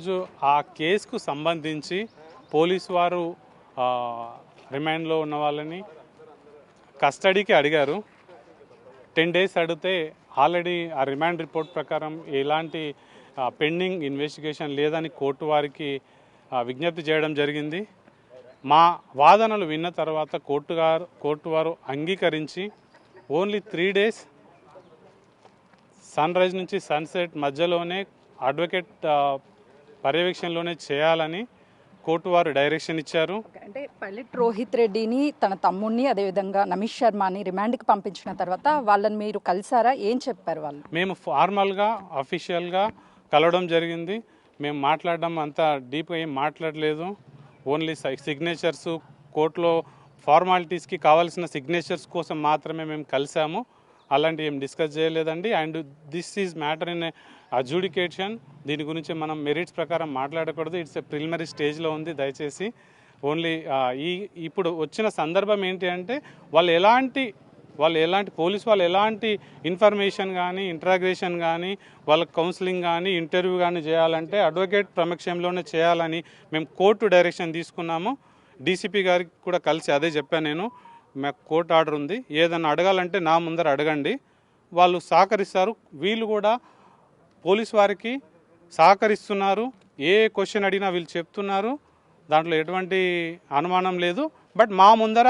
ఈరోజు ఆ కేసుకు సంబంధించి పోలీసు వారు రిమాండ్లో ఉన్న వాళ్ళని కస్టడీకి అడిగారు. 10 days అడిగితే ఆల్రెడీ ఆ రిమాండ్ రిపోర్ట్ ప్రకారం ఎలాంటి పెండింగ్ ఇన్వెస్టిగేషన్ లేదని కోర్టు వారికి విజ్ఞప్తి చేయడం జరిగింది. మా వాదనలు విన్న తర్వాత కోర్టు వారు అంగీకరించి ఓన్లీ 3 days సన్ రైజ్ నుంచి సన్సెట్ మధ్యలోనే అడ్వకేట్ పర్యవేక్షణలోనే చేయాలని కోర్టు వారు డైరెక్షన్ ఇచ్చారు. అంటే పల్లిట్ రోహిత్ రెడ్డిని తన తమ్ముడిని అదేవిధంగా నమీష్ శర్మని రిమాండ్కి పంపించిన తర్వాత వాళ్ళని మీరు కలిసారా? ఏం చెప్పారు వాళ్ళు? మేము ఫార్మల్గా అఫీషియల్గా కలవడం జరిగింది. మేము మాట్లాడడం అంత డీప్గా ఏం మాట్లాడలేదు. ఓన్లీ సిగ్నేచర్స్ కోర్టులో ఫార్మాలిటీస్కి కావాల్సిన సిగ్నేచర్స్ కోసం మాత్రమే మేము కలిసాము. అలాంటి ఏం డిస్కస్ చేయలేదండి. And this is matter in adjudication. దీని గురించి మనం మెరిట్స్ ప్రకారం మాట్లాడకూడదు. ఇట్స్ ఎ ప్రిలిమినరీ స్టేజ్లో ఉంది. దయచేసి ఓన్లీ ఇప్పుడు వచ్చిన సందర్భం ఏంటి అంటే వాళ్ళు ఎలాంటి పోలీసు వాళ్ళు ఎలాంటి ఇన్ఫర్మేషన్ కానీ ఇంట్రాగేషన్ కానీ వాళ్ళకి కౌన్సిలింగ్ కానీ ఇంటర్వ్యూ కానీ చేయాలంటే అడ్వకేట్ సమక్షంలోనే చేయాలని మేము కోర్టు డైరెక్షన్ తీసుకున్నాము. డీసీపీ గారికి కూడా కలిసి అదే చెప్పాను నేను. మాకు కోర్టు ఆర్డర్ ఉంది, ఏదన్నా అడగాలంటే నా ముందర అడగండి, వాళ్ళు సహకరిస్తారు. వీళ్ళు కూడా పోలీసు వారికి సహకరిస్తున్నారు. ఏ క్వశ్చన్ అడిగినా వీళ్ళు చెప్తున్నారు. దాంట్లో ఎటువంటి అనుమానం లేదు. బట్ మా ముందర